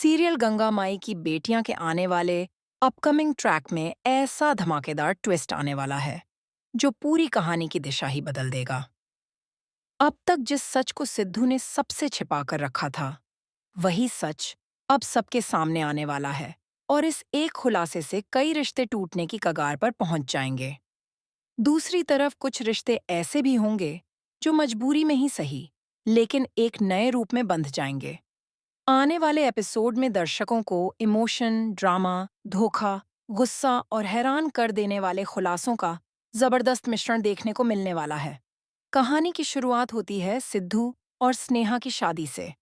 Serial Ganga माई की बेटियां के आने वाले अपकमिंग ट्रैक में ऐसा धमाकेदार ट्विस्ट आने वाला है जो पूरी कहानी की दिशा ही बदल देगा। अब तक जिस सच को सिद्धू ने सबसे छिपा कर रखा था, वही सच अब सबके सामने आने वाला है और इस एक खुलासे से कई रिश्ते टूटने की कगार पर पहुंच जाएंगे। दूसरी तरफ कुछ रिश्ते ऐसे भी होंगे जो मजबूरी में ही सही, लेकिन एक नए रूप में बंध जाएंगे। आने वाले एपिसोड में दर्शकों को इमोशन, ड्रामा, धोखा, गुस्सा और हैरान कर देने वाले खुलासों का जबरदस्त मिश्रण देखने को मिलने वाला है। कहानी की शुरुआत होती है सिद्धू और स्नेहा की शादी से।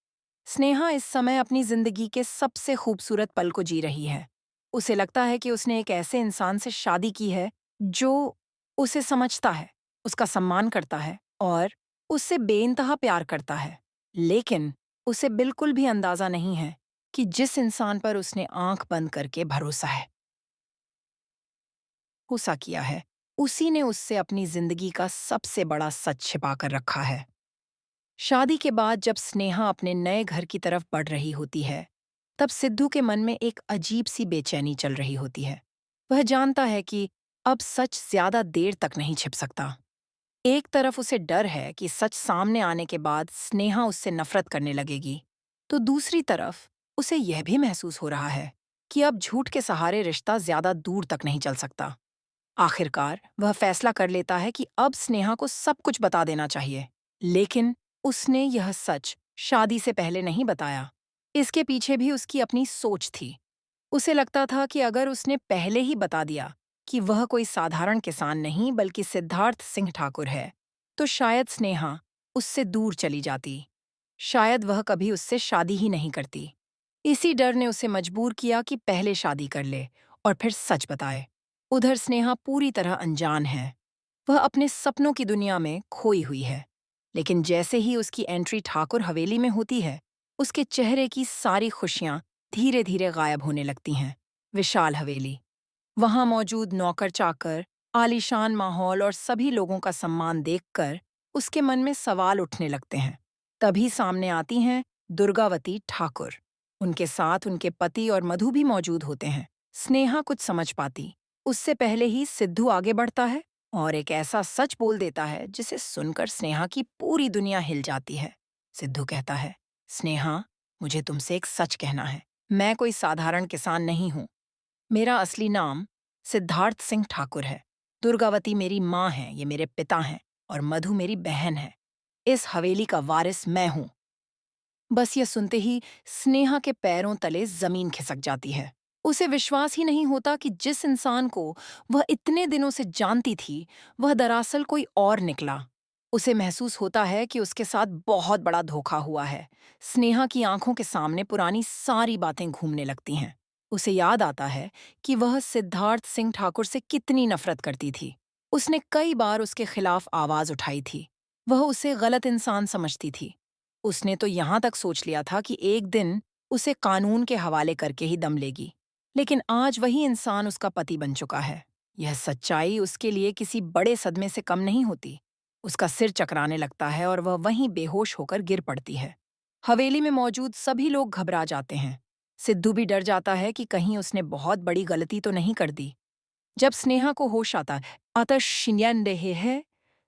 स्नेहा इस समय अपनी जिंदगी के सबसे खूबसूरत पल को जी रही है। उसे लगता है कि उसने एक ऐसे इंसान से शादी की है जो उसे समझता है, उसका सम्मान करता है और उससे बेइंतहा प्यार करता है। लेकिन उसे बिल्कुल भी अंदाजा नहीं है कि जिस इंसान पर उसने आंख बंद करके भरोसा किया है, उसी ने उससे अपनी जिंदगी का सबसे बड़ा सच छिपा कर रखा है। शादी के बाद जब स्नेहा अपने नए घर की तरफ बढ़ रही होती है, तब सिद्धू के मन में एक अजीब सी बेचैनी चल रही होती है। वह जानता है कि अब सच ज्यादा देर तक नहीं छिप सकता। एक तरफ उसे डर है कि सच सामने आने के बाद स्नेहा उससे नफरत करने लगेगी, तो दूसरी तरफ उसे यह भी महसूस हो रहा है कि अब झूठ के सहारे रिश्ता ज्यादा दूर तक नहीं चल सकता। आखिरकार वह फैसला कर लेता है कि अब स्नेहा को सब कुछ बता देना चाहिए, लेकिन उसने यह सच शादी से पहले नहीं बताया। इसके पीछे भी उसकी अपनी सोच थी। उसे लगता था कि अगर उसने पहले ही बता दिया कि वह कोई साधारण किसान नहीं बल्कि सिद्धार्थ सिंह ठाकुर है, तो शायद स्नेहा उससे दूर चली जाती। शायद वह कभी उससे शादी ही नहीं करती। इसी डर ने उसे मजबूर किया कि पहले शादी कर ले और फिर सच बताए। उधर स्नेहा पूरी तरह अनजान है। वह अपने सपनों की दुनिया में खोई हुई है। लेकिन जैसे ही उसकी एंट्री ठाकुर हवेली में होती है, उसके चेहरे की सारी खुशियां धीरे धीरे गायब होने लगती हैं। विशाल हवेली, वहां मौजूद नौकर चाकर, आलीशान माहौल और सभी लोगों का सम्मान देखकर उसके मन में सवाल उठने लगते हैं। तभी सामने आती हैं दुर्गावती ठाकुर। उनके साथ उनके पति और मधु भी मौजूद होते हैं। स्नेहा कुछ समझ पाती उससे पहले ही सिद्धू आगे बढ़ता है और एक ऐसा सच बोल देता है जिसे सुनकर स्नेहा की पूरी दुनिया हिल जाती है। सिद्धू कहता है, स्नेहा, मुझे तुमसे एक सच कहना है। मैं कोई साधारण किसान नहीं हूं। मेरा असली नाम सिद्धार्थ सिंह ठाकुर है। दुर्गावती मेरी माँ है, ये मेरे पिता हैं, और मधु मेरी बहन है। इस हवेली का वारिस मैं हूं। बस यह सुनते ही स्नेहा के पैरों तले जमीन खिसक जाती है। उसे विश्वास ही नहीं होता कि जिस इंसान को वह इतने दिनों से जानती थी, वह दरअसल कोई और निकला। उसे महसूस होता है कि उसके साथ बहुत बड़ा धोखा हुआ है। स्नेहा की आंखों के सामने पुरानी सारी बातें घूमने लगती हैं। उसे याद आता है कि वह सिद्धार्थ सिंह ठाकुर से कितनी नफरत करती थी। उसने कई बार उसके खिलाफ आवाज उठाई थी। वह उसे गलत इंसान समझती थी। उसने तो यहाँ तक सोच लिया था कि एक दिन उसे कानून के हवाले करके ही दम लेगी। लेकिन आज वही इंसान उसका पति बन चुका है। यह सच्चाई उसके लिए किसी बड़े सदमे से कम नहीं होती। उसका सिर चकराने लगता है और वह वहीं बेहोश होकर गिर पड़ती है। हवेली में मौजूद सभी लोग घबरा जाते हैं। सिद्धू भी डर जाता है कि कहीं उसने बहुत बड़ी गलती तो नहीं कर दी। जब स्नेहा को होश आता शिन्यान रहे है,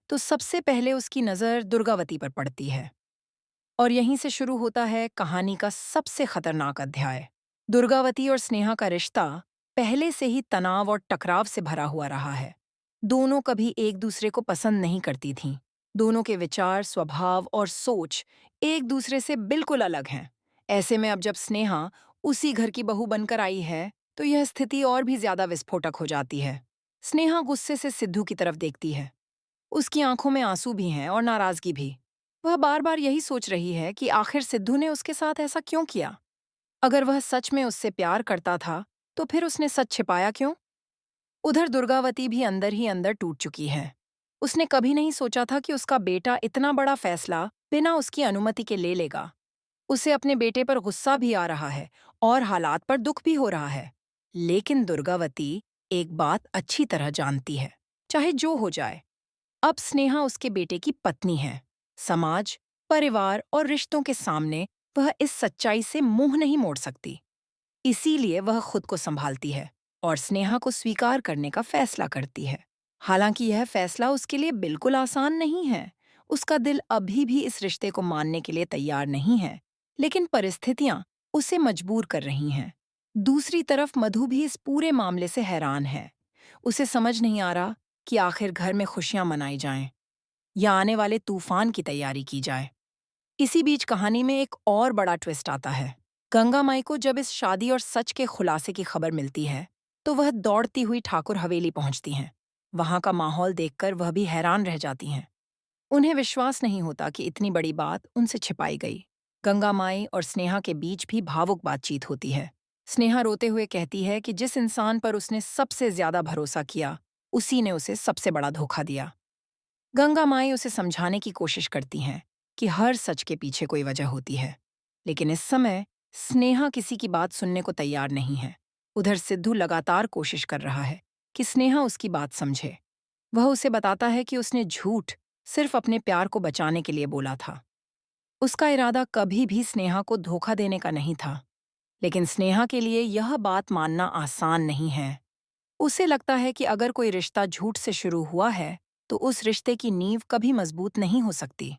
तो सबसे पहले उसकी नज़र दुर्गावती पर पड़ती है। और यहीं से शुरू होता है कहानी का सबसे खतरनाक अध्याय। दुर्गावती और स्नेहा का रिश्ता पहले से ही तनाव और टकराव से भरा हुआ रहा है। दोनों कभी एक दूसरे को पसंद नहीं करती थीं। दोनों के विचार, स्वभाव और सोच एक दूसरे से बिल्कुल अलग हैं। ऐसे में अब जब स्नेहा उसी घर की बहू बनकर आई है, तो यह स्थिति और भी ज्यादा विस्फोटक हो जाती है। स्नेहा गुस्से से सिद्धू की तरफ देखती है। उसकी आंखों में आंसू भी हैं और नाराजगी भी। वह बार बार यही सोच रही है कि आखिर सिद्धू ने उसके साथ ऐसा क्यों किया। अगर वह सच में उससे प्यार करता था, तो फिर उसने सच छिपाया क्यों। उधर दुर्गावती भी अंदर ही अंदर टूट चुकी है। उसने कभी नहीं सोचा था कि उसका बेटा इतना बड़ा फैसला बिना उसकी अनुमति के ले लेगा। उसे अपने बेटे पर गुस्सा भी आ रहा है और हालात पर दुख भी हो रहा है। लेकिन दुर्गावती एक बात अच्छी तरह जानती है, चाहे जो हो जाए, अब स्नेहा उसके बेटे की पत्नी है। समाज, परिवार और रिश्तों के सामने वह इस सच्चाई से मुंह नहीं मोड़ सकती। इसीलिए वह खुद को संभालती है और स्नेहा को स्वीकार करने का फैसला करती है। हालांकि यह फैसला उसके लिए बिल्कुल आसान नहीं है। उसका दिल अभी भी इस रिश्ते को मानने के लिए तैयार नहीं है, लेकिन परिस्थितियां उसे मजबूर कर रही हैं। दूसरी तरफ मधु भी इस पूरे मामले से हैरान है। उसे समझ नहीं आ रहा कि आखिर घर में खुशियां मनाई जाएं या आने वाले तूफान की तैयारी की जाए। इसी बीच कहानी में एक और बड़ा ट्विस्ट आता है। गंगा माई को जब इस शादी और सच के खुलासे की खबर मिलती है, तो वह दौड़ती हुई ठाकुर हवेली पहुंचती हैं। वहां का माहौल देखकर वह भी हैरान रह जाती हैं। उन्हें विश्वास नहीं होता कि इतनी बड़ी बात उनसे छिपाई गई। गंगा माई और स्नेहा के बीच भी भावुक बातचीत होती है। स्नेहा रोते हुए कहती है कि जिस इंसान पर उसने सबसे ज्यादा भरोसा किया, उसी ने उसे सबसे बड़ा धोखा दिया। गंगा माई उसे समझाने की कोशिश करती हैं कि हर सच के पीछे कोई वजह होती है, लेकिन इस समय स्नेहा किसी की बात सुनने को तैयार नहीं है। उधर सिद्धू लगातार कोशिश कर रहा है कि स्नेहा उसकी बात समझे। वह उसे बताता है कि उसने झूठ सिर्फ अपने प्यार को बचाने के लिए बोला था। उसका इरादा कभी भी स्नेहा को धोखा देने का नहीं था, लेकिन स्नेहा के लिए यह बात मानना आसान नहीं है। उसे लगता है कि अगर कोई रिश्ता झूठ से शुरू हुआ है, तो उस रिश्ते की नींव कभी मजबूत नहीं हो सकती।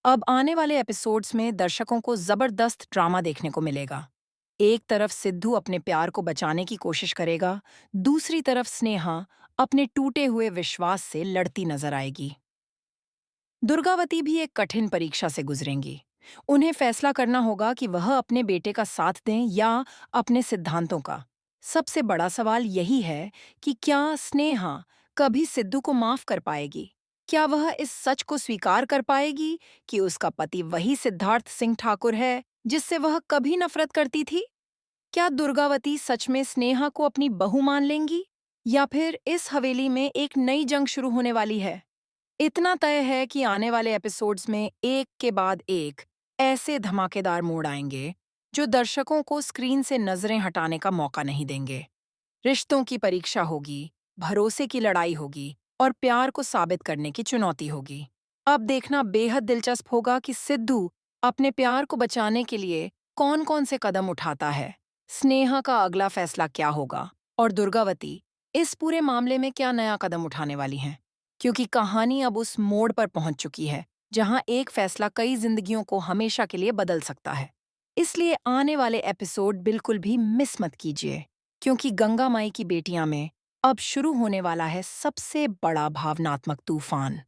अब आने वाले एपिसोड्स में दर्शकों को जबरदस्त ड्रामा देखने को मिलेगा। एक तरफ सिद्धू अपने प्यार को बचाने की कोशिश करेगा, दूसरी तरफ स्नेहा अपने टूटे हुए विश्वास से लड़ती नजर आएगी। दुर्गावती भी एक कठिन परीक्षा से गुजरेंगी। उन्हें फैसला करना होगा कि वह अपने बेटे का साथ दें या अपने सिद्धांतों का। सबसे बड़ा सवाल यही है कि क्या स्नेहा कभी सिद्धू को माफ कर पाएगी? क्या वह इस सच को स्वीकार कर पाएगी कि उसका पति वही सिद्धार्थ सिंह ठाकुर है जिससे वह कभी नफरत करती थी? क्या दुर्गावती सच में स्नेहा को अपनी बहू मान लेंगी, या फिर इस हवेली में एक नई जंग शुरू होने वाली है? इतना तय है कि आने वाले एपिसोड्स में एक के बाद एक ऐसे धमाकेदार मोड़ आएंगे जो दर्शकों को स्क्रीन से नजरें हटाने का मौका नहीं देंगे। रिश्तों की परीक्षा होगी, भरोसे की लड़ाई होगी और प्यार को साबित करने की चुनौती होगी। अब देखना बेहद दिलचस्प होगा कि सिद्धू अपने प्यार को बचाने के लिए कौन-कौन से कदम उठाता है। स्नेहा का अगला फैसला क्या होगा और दुर्गावती इस पूरे मामले में क्या नया कदम उठाने वाली हैं? क्योंकि कहानी अब उस मोड़ पर पहुंच चुकी है जहां एक फैसला कई जिंदगियों को हमेशा के लिए बदल सकता है। इसलिए आने वाले एपिसोड बिल्कुल भी मिस मत कीजिए, क्योंकि गंगा माई की बेटियां में अब शुरू होने वाला है सबसे बड़ा भावनात्मक तूफान।